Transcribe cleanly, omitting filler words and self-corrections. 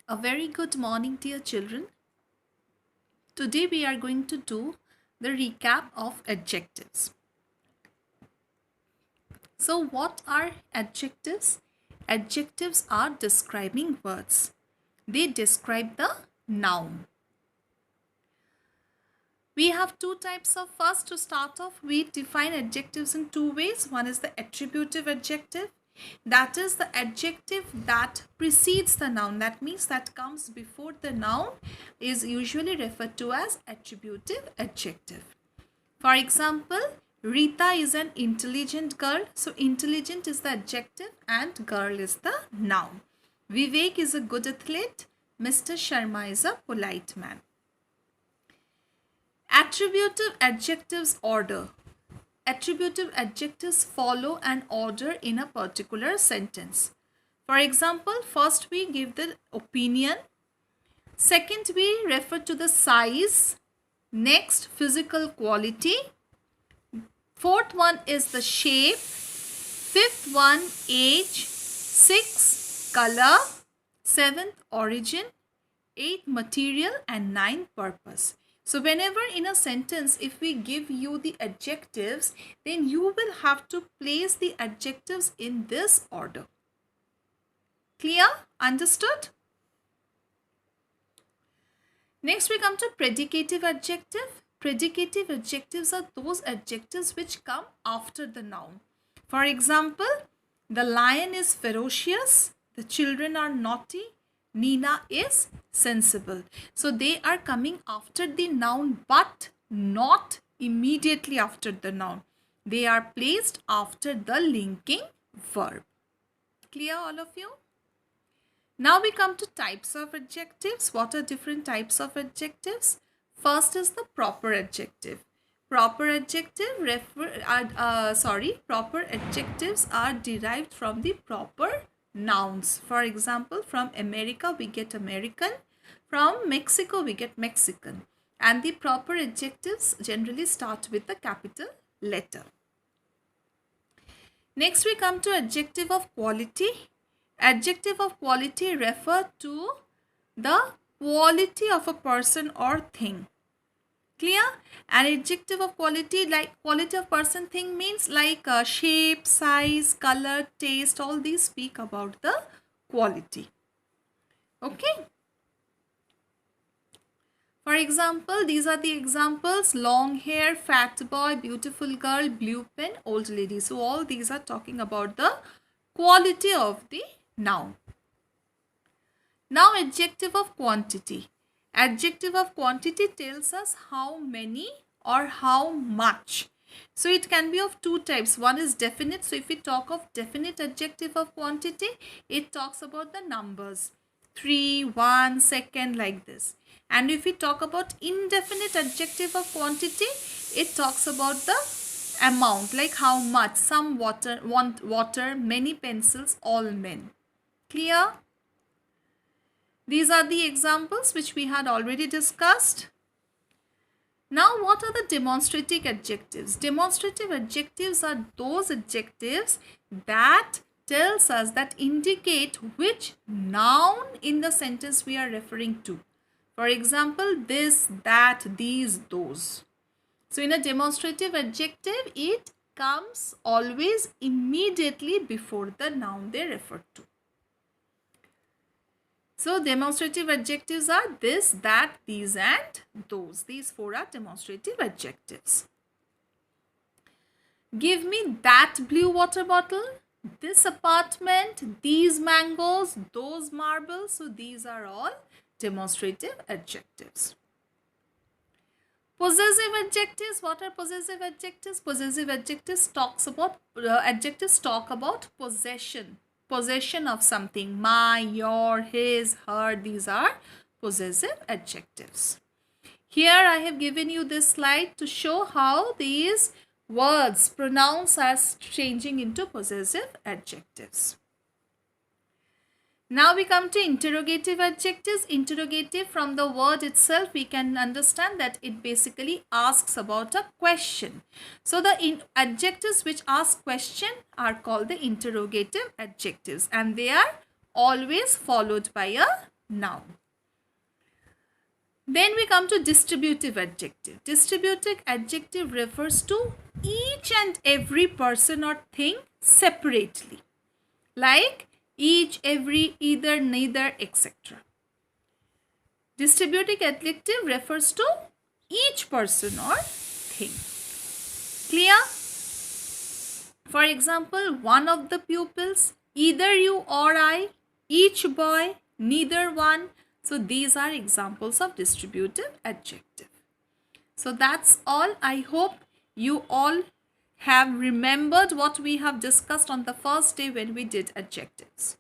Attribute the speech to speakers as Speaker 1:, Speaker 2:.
Speaker 1: A very good morning, dear children. Today we are going to do the recap of adjectives. So, what are adjectives? Adjectives are describing words. They describe the noun. We have two types of. First, to start off, we define adjectives in two ways. One is the attributive adjective. That is the adjective that precedes the noun. That means that comes before the noun is usually referred to as attributive adjective. For example, Rita is an intelligent girl. So intelligent is the adjective and girl is the noun. Vivek is a good athlete. Mr. Sharma is a polite man. Attributive adjectives order. Attributive adjectives follow an order in a particular sentence. For example, first we give the opinion. Second, we refer to the size. Next, physical quality. Fourth one is the shape. Fifth one, age. Sixth, color. Seventh, origin. Eighth, material. And ninth, purpose. So whenever in a sentence, if we give you the adjectives, then you will have to place the adjectives in this order. Clear? Understood? Next we come to predicative adjective. Predicative adjectives are those adjectives which come after the noun. For example, the lion is ferocious, the children are naughty, Nina is sensible. So they are coming after the noun but not immediately after the noun. They are placed after the linking verb. Clear all of you? Now we come to types of adjectives. What are different types of adjectives? First is the proper adjective. Proper adjectives are derived from the proper nouns. For example, from America we get American, from Mexico we get Mexican, and the proper adjectives generally start with the capital letter. Next we come to adjective of quality. Adjective of quality refer to the quality of a person or thing. Clear? An adjective of quality, like quality of person, thing, means like shape, size, color, taste, all these speak about the quality. Okay. For example, these are the examples: long hair, fat boy, beautiful girl, blue pen, old lady. So all these are talking about the quality of the noun. Now adjective of quantity. Adjective of quantity tells us how many or how much. So it can be of two types. One is definite. So if we talk of definite adjective of quantity, it talks about the numbers. 3, 1, second, like this. And if we talk about indefinite adjective of quantity, it talks about the amount, like how much, some water, want water, many pencils, all men. Clear? These are the examples which we had already discussed. Now, what are the demonstrative adjectives? Demonstrative adjectives are those adjectives that tells us, that indicate which noun in the sentence we are referring to. For example, this, that, these, those. So in a demonstrative adjective, it comes always immediately before the noun they refer to. So demonstrative adjectives are this, that, these and those. These four are demonstrative adjectives. Give me that blue water bottle, this apartment, these mangoes, those marbles. So these are all demonstrative adjectives. Possessive adjectives. What are possessive adjectives? Possessive adjectives talk about possession. Possession of something. My, your, his, her. These are possessive adjectives. Here I have given you this slide to show how these words, pronouns, are changing into possessive adjectives. Now we come to interrogative adjectives. Interrogative, from the word itself we can understand that it basically asks about a question. So the adjectives which ask question are called the interrogative adjectives, and they are always followed by a noun. Then we come to distributive adjective. Distributive adjective refers to each and every person or thing separately, like each, every, either, neither, etc. Distributive adjective refers to each person or thing. Clear? For example, one of the pupils, either you or I, each boy, neither one. So these are examples of distributive adjective. So that's all. I hope you all have remembered what we have discussed on the first day when we did adjectives.